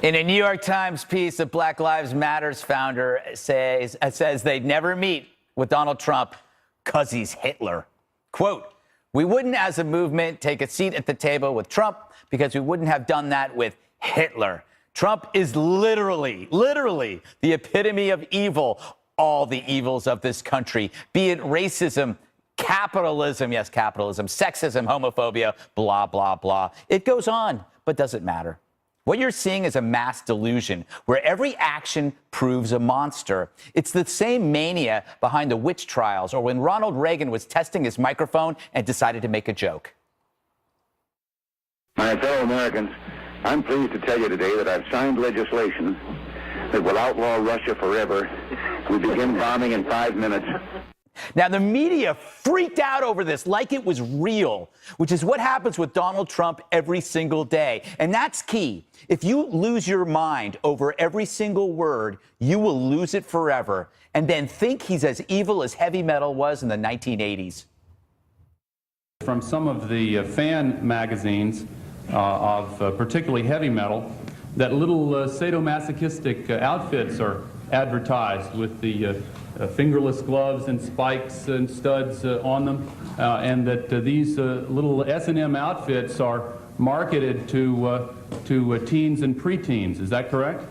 In a New York Times piece, the Black Lives Matters founder says they'd never meet with Donald Trump because he's Hitler. Quote, "We wouldn't as a movement take a seat at the table with Trump because we wouldn't have done that with Hitler. Trump is literally the epitome of evil, all the evils of this country, be it racism, capitalism, yes, capitalism, sexism, homophobia, blah, blah, blah. It goes on, but doesn't matter. What you're seeing is a mass delusion where every action proves a monster. It's the same mania behind the witch trials or when Ronald Reagan was testing his microphone and decided to make a joke." My fellow Americans, I'm pleased to tell you today that I've signed legislation that will outlaw Russia forever. We begin bombing in 5 minutes. Now, the media freaked out over this like it was real, which is what happens with Donald Trump every single day. And that's key. If you lose your mind over every single word, you will lose it forever and then think he's as evil as heavy metal was in the 1980s. From some of the fan magazines of particularly heavy metal, that little sadomasochistic outfits are advertised with the fingerless gloves and spikes and studs on them, and that these little S&M outfits are marketed to teens and preteens. Is that correct?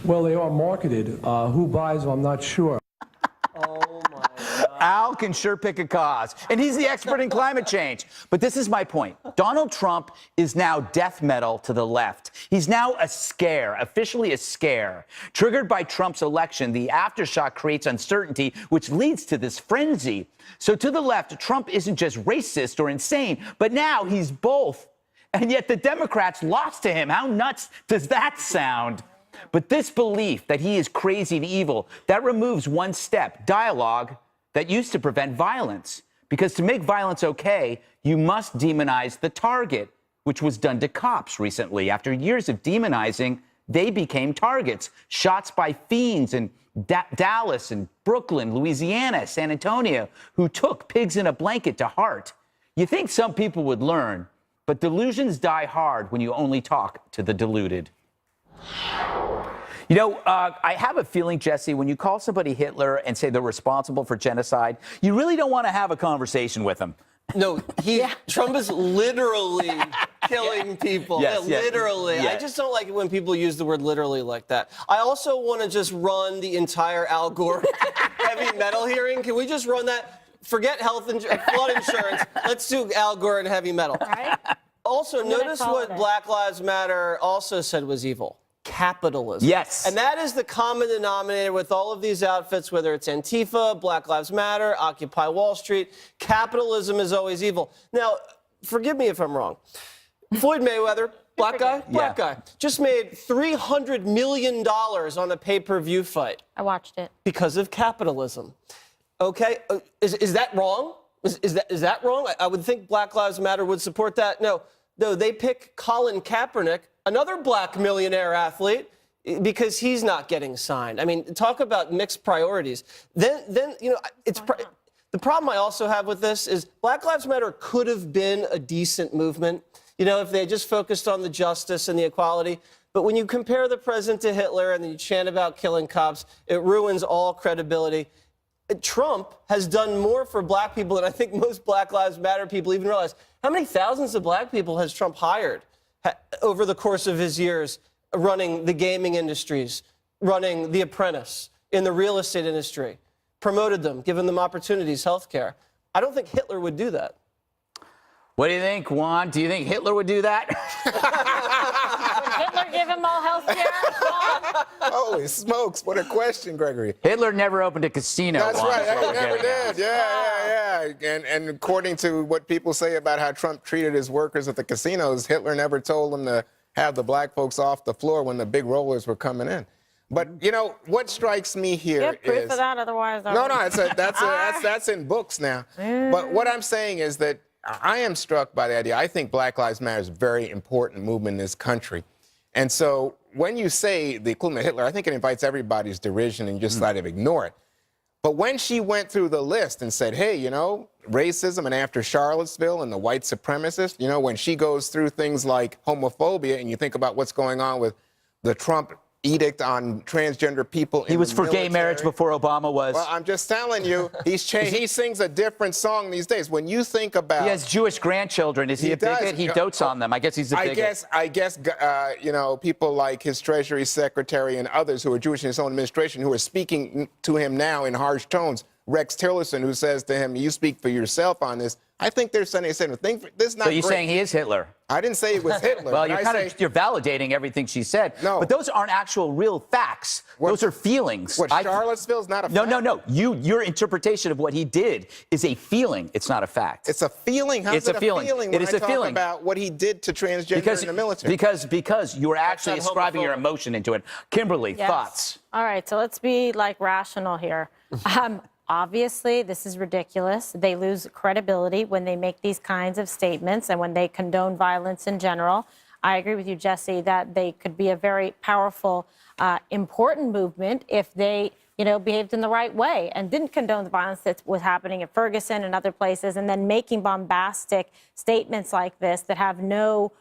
Well, they are marketed. Who buys them, I'm not sure. Oh, my God. Al can sure pick a cause, and he's the expert in climate change. But this is my point. Donald Trump is now death metal to the left. He's now a scare, officially a scare. Triggered by Trump's election, the aftershock creates uncertainty, which leads to this frenzy. So to the left, Trump isn't just racist or insane, but now he's both. And yet the Democrats lost to him. How nuts does that sound? But this belief that he is crazy and evil, that removes one step, dialogue, that used to prevent violence. Because to make violence okay, you must demonize the target, which was done to cops recently. After years of demonizing, they became targets. Shots by fiends in Dallas and Brooklyn, Louisiana, San Antonio, who took pigs in a blanket to heart. You think some people would learn, but delusions die hard when you only talk to the deluded. You know, I have a feeling, Jesse, when you call somebody Hitler and say they're responsible for genocide, you really don't want to have a conversation with them. No, Trump is literally killing people. Yes, literally. yes. I just don't like it when people use the word literally like that. I also want to just run the entire Al Gore heavy metal hearing. Can we just run that? Forget flood insurance. Let's do Al Gore and heavy metal. Right? Also, notice what Black Lives Matter also said was evil. Capitalism. Yes. And that is the common denominator with all of these outfits, whether it's Antifa, Black Lives Matter, Occupy Wall Street. Capitalism is always evil. Now, forgive me if I'm wrong. Floyd Mayweather, black guy, just made $300 million on a pay-per-view fight. I watched it. Because of capitalism. Okay, is that wrong? Is that wrong? I would think Black Lives Matter would support that. No, they pick Colin Kaepernick, another black millionaire athlete, because he's not getting signed. I mean, talk about mixed priorities. Then you know, the problem I also have with this is Black Lives Matter could have been a decent movement, you know, if they just focused on the justice and the equality. But when you compare the president to Hitler and then you chant about killing cops, it ruins all credibility. Trump has done more for black people than I think most Black Lives Matter people even realize. How many thousands of black people has Trump hired over the course of his years running the gaming industries, running The Apprentice, in the real estate industry, promoted them, given them opportunities, health care? I don't think Hitler would do that. What do you think, Juan? Do you think Hitler would do that? Would Hitler give him all health care? Holy smokes, what a question, Gregory. Hitler never opened a casino. That's Juan, right, is what he we're never getting at. did. Yeah. And according to what people say about how Trump treated his workers at the casinos, Hitler never told them to have the black folks off the floor when the big rollers were coming in. But, you know, what strikes me here You have proof is... of that, otherwise... No, that's in books now. But what I'm saying is that I am struck by the idea. I think Black Lives Matter is a very important movement in this country. And so when you say the equivalent of Hitler, I think it invites everybody's derision and you just sort of ignore it. But when she went through the list and said, hey, you know, racism and after Charlottesville and the white supremacists, you know, when she goes through things like homophobia and you think about what's going on with the Trump edict on transgender people. He was for gay marriage before Obama was. Well, I'm just telling you, he sings a different song these days. When you think about, He has Jewish grandchildren. Is he a bigot? He dotes on them. I guess he's a bigot. I guess, you know, people like his Treasury Secretary and others who are Jewish in his own administration who are speaking to him now in harsh tones. Rex Tillerson, who says to him, "You speak for yourself on this." I think they're saying this is not. So you're great. saying he is Hitler? I didn't say it was Hitler. Well, you're validating everything she said. No. But those aren't actual real facts. Those are feelings. What, Charlottesville's not a fact? No. Your interpretation of what he did is a feeling. It's not a fact. It's a feeling. How's It's a feeling. When It is I a talk feeling. about what he did to transgender in the military. Because you were actually not ascribing your homophobic. emotion into it. Kimberly, Yes. thoughts? All right, so let's be like rational here. Obviously, this is ridiculous. They lose credibility when they make these kinds of statements and when they condone violence in general. I agree with you, Jesse, that they could be a very powerful, important movement if they, behaved in the right way and didn't condone the violence that was happening at Ferguson and other places, and then making bombastic statements like this that have no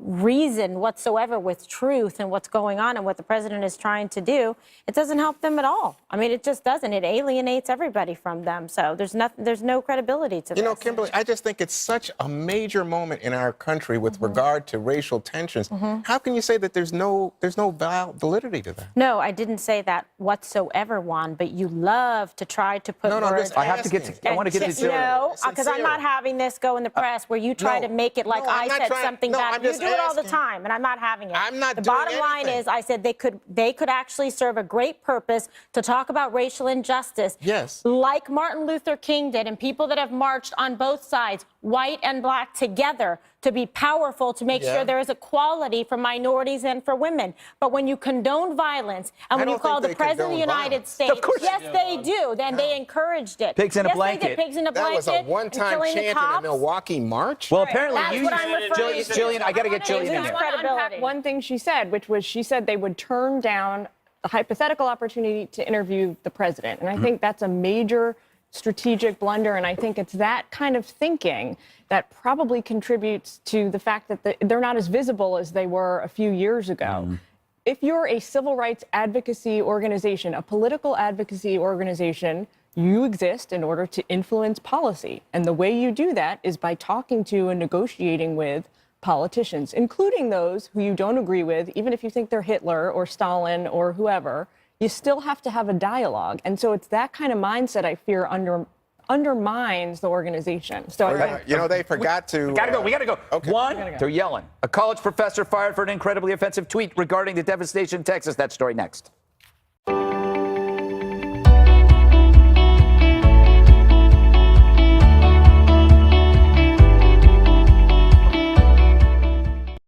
reason whatsoever with truth and what's going on and what the president is trying to do. It doesn't help them at all. I mean, it just doesn't. It alienates everybody from them. So there's no credibility to this. You know, Kimberly, I just think it's such a major moment in our country with regard to racial tensions. How can you say that there's no validity to that? No, I didn't say that whatsoever, Juan, but you love to try to put No, words. I want to get to No, because I'm not having this go in the press where you try to make it like I said something bad. You do it all the time, and I'm not having it. I'm not the doing bottom line anything. is, I said they could actually serve a great purpose to talk about racial injustice. Yes. Like Martin Luther King did, and people that have marched on both sides, white and black together, to be powerful, to make sure there is equality for minorities and for women. But when you condone violence, and when you call the President of the United States, Of course. yes, they do, then they encouraged it. Pigs in a Yes, blanket. they did. Pigs in a That blanket. was a and one-time killing the chant in a cops. Milwaukee march? Well, apparently That's you, what I'm referring to. Jillian, I got to get Jillian in lose here. credibility. I want to unpack one thing she said, which was she said they would turn down a hypothetical opportunity to interview the president. And I think that's a major strategic blunder. And I think it's that kind of thinking that probably contributes to the fact that they're not as visible as they were a few years ago. If you're a civil rights advocacy organization, a political advocacy organization, you exist in order to influence policy. And the way you do that is by talking to and negotiating with politicians, including those who you don't agree with, even if you think they're Hitler or Stalin or whoever. You still have to have a dialogue. And so it's that kind of mindset I fear undermines the organization. So I think, You know, they forgot to... We gotta go. Okay. One, they're yelling. A college professor fired for an incredibly offensive tweet regarding the devastation in Texas. That story next.